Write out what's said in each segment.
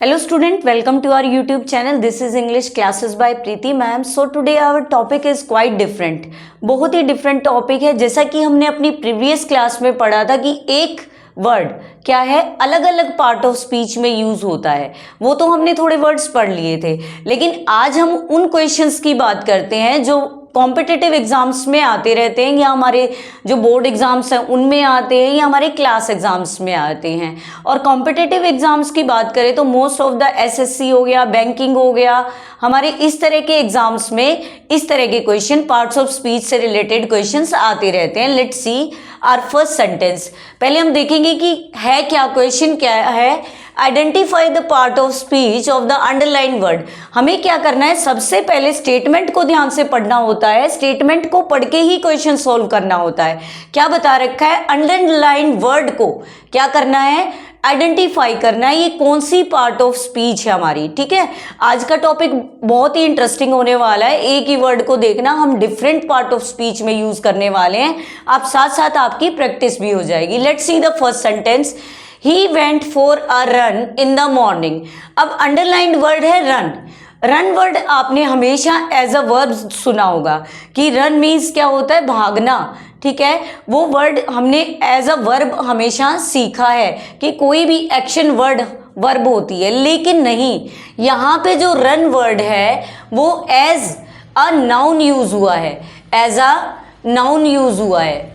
Hello student, welcome to our YouTube channel. This is English classes by Preeti ma'am. So today our topic is quite different. बहुत ही different topic है. जैसा कि हमने अपनी previous class में पढ़ा था कि एक वर्ड क्या है अलग अलग पार्ट ऑफ स्पीच में यूज होता है, वो तो हमने थोड़े वर्ड्स पढ़ लिए थे, लेकिन आज हम उन क्वेश्चंस की बात करते हैं जो कॉम्पिटिटिव एग्जाम्स में आते रहते हैं, या हमारे जो बोर्ड एग्जाम्स हैं उनमें आते हैं, या हमारे क्लास एग्जाम्स में आते हैं। और कॉम्पिटिटिव एग्जाम्स की बात करें तो मोस्ट ऑफ द एसएससी हो गया, बैंकिंग हो गया, हमारे इस तरह के एग्जाम्स में इस तरह के क्वेश्चन, पार्ट्स ऑफ स्पीच से रिलेटेड क्वेश्चंस आते रहते हैं। Let's see our first sentence. पहले हम देखेंगे कि है क्या, क्वेश्चन क्या है। Identify the part of speech of the underline word. हमें क्या करना है, सबसे पहले स्टेटमेंट को ध्यान से पढ़ना होता है, स्टेटमेंट को पढ़ के ही क्वेश्चन सॉल्व करना होता है। क्या बता रखा है, अंडरलाइन वर्ड को क्या करना है, आइडेंटिफाई करना है, ये कौन सी पार्ट ऑफ स्पीच है हमारी। ठीक है, आज का टॉपिक बहुत ही इंटरेस्टिंग होने वाला है। एक ही वर्ड को देखना, हम डिफरेंट पार्ट ऑफ स्पीच में यूज करने वाले हैं, आप साथ साथ आपकी प्रैक्टिस भी हो जाएगी। Let's see the first sentence. He went for a run in the morning। अब अंडरलाइंड वर्ड है रन। रन वर्ड आपने हमेशा एज अ वर्ब सुना होगा कि रन मीन्स क्या होता है, भागना। ठीक है, वो वर्ड हमने एज अ वर्ब हमेशा सीखा है कि कोई भी एक्शन वर्ब होती है, लेकिन नहीं, यहाँ पे जो रन वर्ड है वो एज अ नाउन यूज हुआ है, एज अ नाउन यूज हुआ है,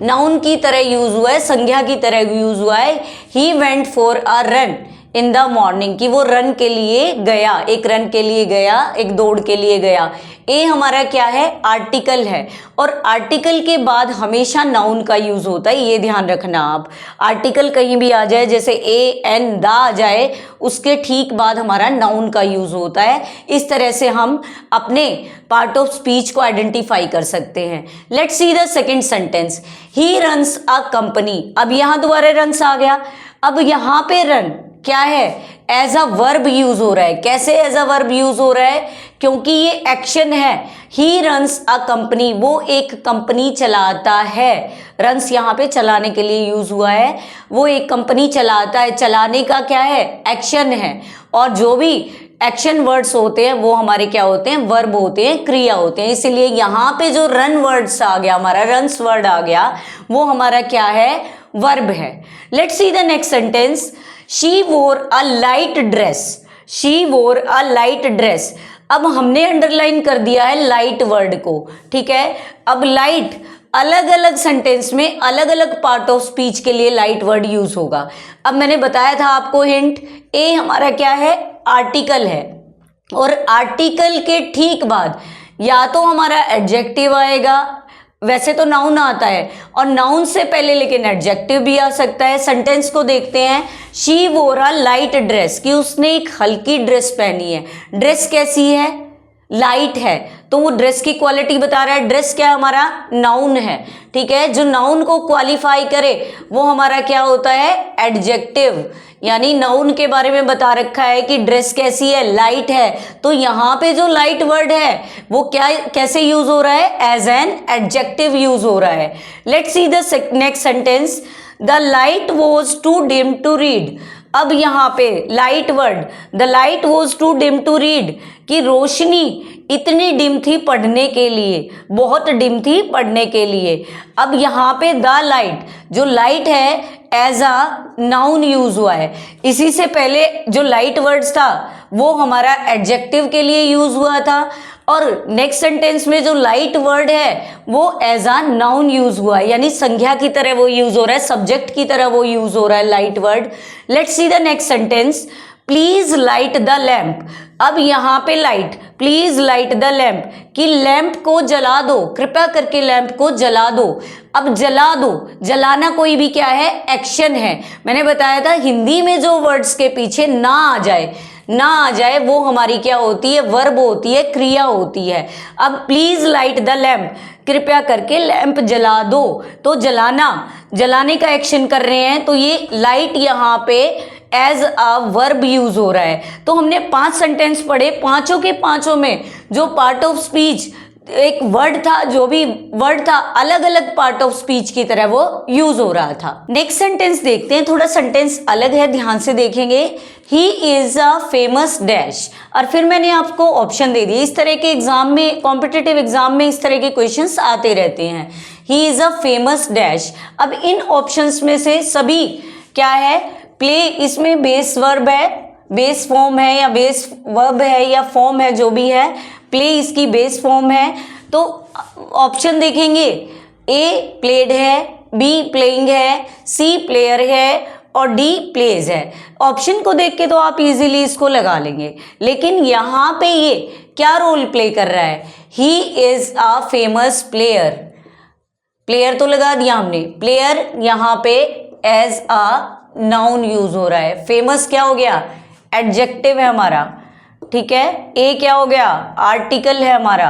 नाउन की तरह यूज हुआ है, संज्ञा की तरह यूज हुआ है। He went for a run in the morning, कि वो रन के लिए गया, एक रन के लिए गया, एक दौड़ के लिए गया। ए हमारा क्या है, आर्टिकल है, और आर्टिकल के बाद हमेशा नाउन का यूज होता है, ये ध्यान रखना आप। आर्टिकल कहीं भी आ जाए, जैसे ए एन दा आ जाए, उसके ठीक बाद हमारा नाउन का यूज होता है। इस तरह से हम अपने पार्ट ऑफ स्पीच को आइडेंटिफाई कर सकते हैं। Let's see the second sentence. He runs a company. अब यहाँ दोबारा रन्स आ गया। अब यहाँ पे रन क्या है, एज अ वर्ब यूज हो रहा है। कैसे एज अ वर्ब यूज हो रहा है, क्योंकि ये एक्शन है। ही रन्स अ कंपनी, वो एक कंपनी चलाता है। रन्स यहाँ पे चलाने के लिए यूज हुआ है, वो एक कंपनी चलाता है। चलाने का क्या है, एक्शन है, और जो भी एक्शन वर्ड्स होते हैं वो हमारे क्या होते हैं, वर्ब होते हैं, क्रिया होते हैं। इसलिए यहाँ पे जो रन वर्ड्स आ गया, हमारा रन्स वर्ड आ गया, वो हमारा क्या है, वर्ब है। Let's see the next sentence. She वोर अ लाइट ड्रेस। शी वोर अ लाइट ड्रेस। अब हमने अंडरलाइन कर दिया है लाइट वर्ड को। ठीक है, अब लाइट अलग अलग सेंटेंस में अलग अलग पार्ट ऑफ स्पीच के लिए लाइट वर्ड यूज होगा। अब मैंने बताया था आपको हिंट, ए हमारा क्या है, आर्टिकल है, और आर्टिकल के ठीक बाद या तो हमारा एडजेक्टिव आएगा, वैसे तो नाउन आता है, और नाउन से पहले लेकिन एडजेक्टिव भी आ सकता है। सेंटेंस को देखते हैं। शी वोर अ लाइट ड्रेस, कि उसने एक हल्की ड्रेस पहनी है। ड्रेस कैसी है, लाइट है, तो वो ड्रेस की क्वालिटी बता रहा है। ड्रेस क्या हमारा, नाउन है। ठीक है, जो नाउन को क्वालिफाई करे वो हमारा क्या होता है, एडजेक्टिव, यानी नाउन के बारे में बता रखा है कि ड्रेस कैसी है, लाइट है, तो यहाँ पे जो लाइट वर्ड है वो क्या, कैसे यूज हो रहा है, एज एन एडजेक्टिव यूज हो रहा है। Let's see the next sentence. The light was too dim to read. अब यहाँ पे light word, the light was too dim to read, कि रोशनी इतनी डिम थी पढ़ने के लिए, बहुत डिम थी पढ़ने के लिए। अब यहाँ पे द लाइट, जो लाइट है एज अ नाउन यूज हुआ है। इसी से पहले जो लाइट वर्ड्स था वो हमारा एडजेक्टिव के लिए यूज हुआ था, और नेक्स्ट सेंटेंस में जो लाइट वर्ड है वो एज अ नाउन यूज हुआ है, यानी संज्ञा की तरह वो यूज हो रहा है, सब्जेक्ट की तरह वो यूज हो रहा है light word. Let's see the next sentence. Please light the lamp. अब यहाँ पे light, please light the lamp, कि लैम्प को जला दो, कृपया करके लैम्प को जला दो। अब जला दो, जलाना कोई भी क्या है, एक्शन है। मैंने बताया था हिंदी में जो वर्ड्स के पीछे ना आ जाए वो हमारी क्या होती है, वर्ब होती है, क्रिया होती है। अब प्लीज लाइट द लैम्प, कृपया करके लैंप जला दो, तो जलाने का एक्शन कर रहे हैं, तो ये लाइट यहाँ पे एज अ वर्ब यूज हो रहा है। तो हमने 5 सेंटेंस पढ़े, पांचों के पांचों में जो पार्ट ऑफ स्पीच एक वर्ड था, जो भी वर्ड था अलग अलग पार्ट ऑफ स्पीच की तरह वो यूज हो रहा था। नेक्स्ट सेंटेंस देखते हैं, थोड़ा सेंटेंस अलग है, ध्यान से देखेंगे। ही इज अ फेमस डैश, और फिर मैंने आपको ऑप्शन दे दिए। इस तरह के एग्जाम में, कॉम्पिटिटिव एग्जाम में इस तरह के क्वेश्चंस आते रहते हैं। ही इज अ फेमस डैश। अब इन ऑप्शंस में से सभी क्या है, प्ले इसमें बेस वर्ब है, बेस फॉर्म है या बेस वर्ब है या फॉर्म है, जो भी है, प्ले इसकी बेस फॉर्म है। तो ऑप्शन देखेंगे, ए प्लेड है, बी प्लेइंग है, सी प्लेयर है और डी प्लेज है। ऑप्शन को देख के तो आप इजीली इसको लगा लेंगे, लेकिन यहाँ पे ये क्या रोल प्ले कर रहा है, ही is a famous player. Player तो लगा दिया हमने, प्लेयर यहाँ पे एज अ नाउन यूज हो रहा है। फेमस क्या हो गया, एडजेक्टिव है हमारा, ठीक है। ए क्या हो गया, आर्टिकल है हमारा।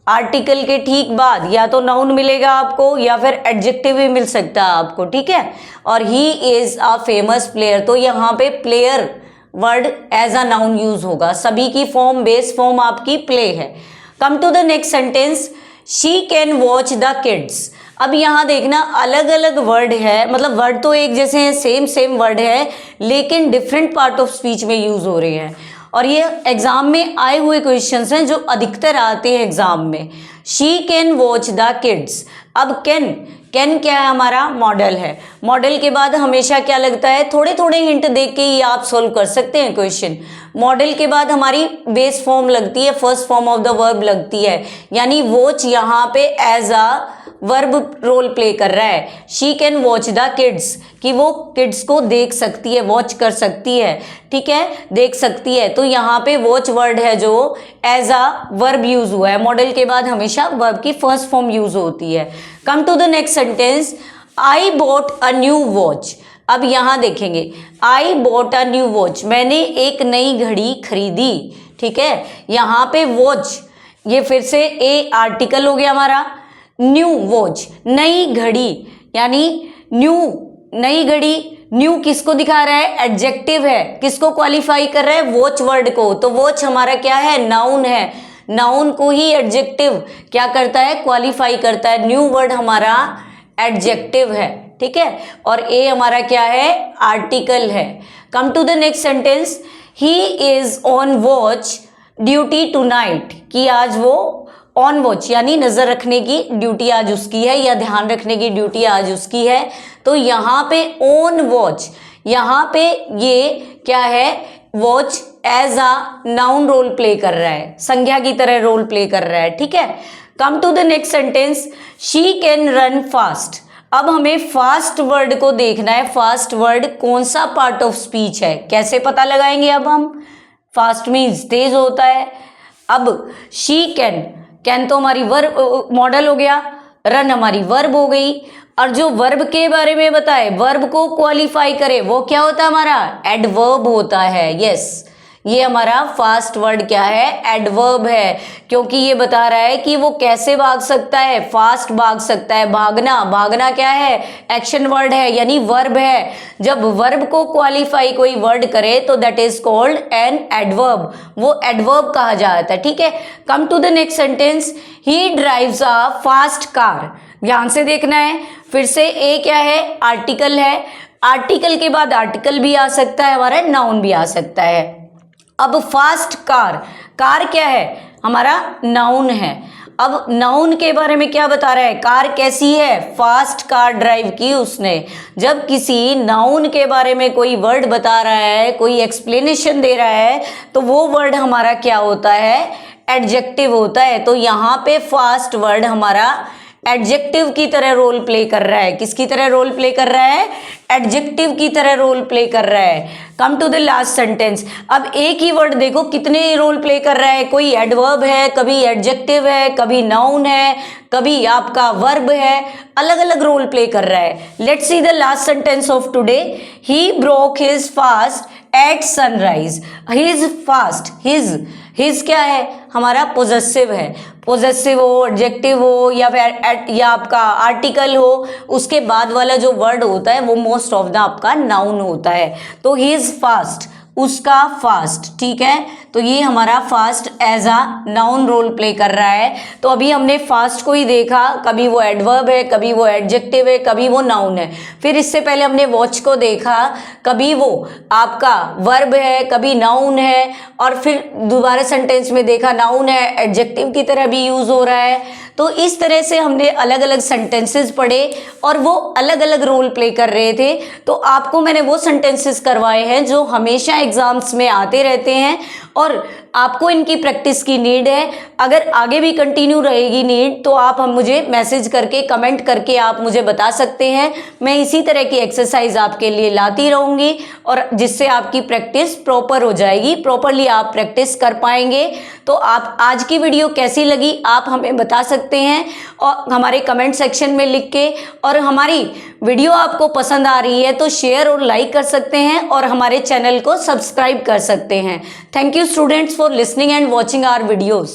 आर्टिकल के ठीक बाद या तो नाउन मिलेगा आपको या फिर एडजेक्टिव भी मिल सकता है आपको, ठीक है। और he is a famous player, तो यहाँ पे player word as a noun use होगा। सभी की फॉर्म, बेस फॉर्म आपकी प्ले है। Come to the next sentence, she can watch the kids. अब यहाँ देखना, अलग अलग वर्ड है, मतलब वर्ड तो एक जैसे हैं, सेम वर्ड है, लेकिन डिफरेंट पार्ट ऑफ स्पीच में यूज हो रहे हैं। और ये एग्जाम में आए हुए क्वेश्चंस हैं जो अधिकतर आते हैं एग्जाम में। She can watch the kids. अब कैन क्या है, हमारा मॉडल है। मॉडल के बाद हमेशा क्या लगता है, थोड़े थोड़े हिंट देख के ही आप सोल्व कर सकते हैं क्वेश्चन। मॉडल के बाद हमारी बेस फॉर्म लगती है, first form of the verb लगती है, यानी वॉच यहाँ पे as a verb role play कर रहा है। She can watch the kids, कि वो किड्स को देख सकती है, वॉच कर सकती है, ठीक है, देख सकती है। तो यहाँ पे वॉच वर्ड है जो एज अ वर्ब यूज हुआ है। मॉडल के बाद हमेशा वर्ब की फर्स्ट फॉर्म यूज होती है। Come to the next sentence, I bought a new watch. अब यहाँ देखेंगे, I bought a new watch, मैंने एक नई घड़ी खरीदी, ठीक है। यहाँ पे वॉच, ये फिर से ए आर्टिकल हो गया हमारा, न्यू वॉच नई घड़ी, यानी न्यू नई घड़ी, न्यू किसको दिखा रहा है, एडजेक्टिव है, किसको क्वालिफाई कर रहा है, वॉच वर्ड को। तो वॉच हमारा क्या है, नाउन है, नाउन को ही एडजेक्टिव क्या करता है, क्वालिफाई करता है। न्यू वर्ड हमारा एडजेक्टिव है, ठीक है। और ए हमारा क्या है, आर्टिकल है। Come to the next sentence, he is on watch duty tonight, कि आज वो ऑन वॉच यानी नजर रखने की ड्यूटी आज उसकी है, या ध्यान रखने की ड्यूटी आज उसकी है। तो यहाँ पे ऑन वॉच, यहाँ पे ये क्या है, watch as a noun role play कर रहा है, संज्ञा की तरह रोल प्ले कर रहा है, ठीक है। Come to the next sentence, she can run fast. अब हमें फास्ट वर्ड को देखना है, फास्ट वर्ड कौन सा पार्ट ऑफ स्पीच है, कैसे पता लगाएंगे। अब हम, फास्ट मीन्स तेज होता है। अब शी कैन तो हमारी वर्ब मॉडल हो गया, रन हमारी वर्ब हो गई, और जो वर्ब के बारे में बताए, वर्ब को क्वालिफाई करे, वो क्या होता है हमारा, एडवर्ब होता है। यस, ये हमारा फास्ट वर्ड क्या है, एडवर्ब है, क्योंकि ये बता रहा है कि वो कैसे भाग सकता है, फास्ट भाग सकता है। भागना क्या है, एक्शन वर्ड है, यानी वर्ब है। जब वर्ब को क्वालिफाई कोई वर्ड करे तो that is called an adverb, वो एडवर्ब कहा जाता है, ठीक है। Come to the next sentence, he drives a fast car. ध्यान से देखना है, फिर से ए क्या है, आर्टिकल है, आर्टिकल के बाद आर्टिकल भी आ सकता है हमारा, नाउन भी आ सकता है। अब फास्ट कार क्या है, हमारा नाउन है। अब नाउन के बारे में क्या बता रहा है, कार कैसी है, फास्ट कार ड्राइव की उसने। जब किसी नाउन के बारे में कोई वर्ड बता रहा है, कोई एक्सप्लेनेशन दे रहा है, तो वो वर्ड हमारा क्या होता है, एडजेक्टिव होता है। तो यहाँ पे फास्ट वर्ड हमारा एडजेक्टिव की तरह रोल प्ले कर रहा है। किसकी तरह रोल प्ले कर रहा है, एडजेक्टिव की तरह रोल प्ले कर रहा है। Come to the last sentence, अब एक ही वर्ड देखो कितने रोल प्ले कर रहा है, कोई एडवर्ब है, कभी एडजेक्टिव है, कभी नाउन है, कभी आपका वर्ब है, अलग अलग रोल प्ले कर रहा है। Let's see the last sentence of today, he broke his fast at sunrise. His fast, his क्या है, हमारा पोजेसिव है, पोजेसिव हो, एडजेक्टिव हो, या फिर या आपका आर्टिकल हो, उसके बाद वाला जो वर्ड होता है वो मोस्ट ऑफ द आपका नाउन होता है। तो ही इज फास्ट, उसका फास्ट, ठीक है। तो ये हमारा fast as a noun role play कर रहा है। तो अभी हमने फास्ट को ही देखा, कभी वो एडवर्ब है, कभी वो एडजेक्टिव है, कभी वो नाउन है। फिर इससे पहले हमने वॉच को देखा, कभी वो आपका वर्ब है, कभी नाउन है, और फिर दोबारा सेंटेंस में देखा नाउन है, एडजेक्टिव की तरह भी यूज हो रहा है। तो इस तरह से हमने अलग अलग सेंटेंसेस पढ़े और वो अलग अलग रोल प्ले कर रहे थे। तो आपको मैंने वो सेंटेंसेस करवाए हैं जो हमेशा एग्जाम्स में आते रहते हैं और आपको इनकी प्रैक्टिस की नीड है। अगर आगे भी कंटिन्यू रहेगी नीड तो आप हम मुझे मैसेज करके, कमेंट करके आप मुझे बता सकते हैं। मैं इसी तरह की एक्सरसाइज आपके लिए लाती रहूँगी और जिससे आपकी प्रैक्टिस प्रॉपर हो जाएगी, प्रॉपरली आप प्रैक्टिस कर पाएंगे। तो आप आज की वीडियो कैसी लगी आप हमें बता सकते हैं और हमारे कमेंट सेक्शन में लिख के, और हमारी वीडियो आपको पसंद आ रही है तो शेयर और लाइक कर सकते हैं और हमारे चैनल को सब्सक्राइब कर सकते हैं। Thank you students for listening and watching our videos.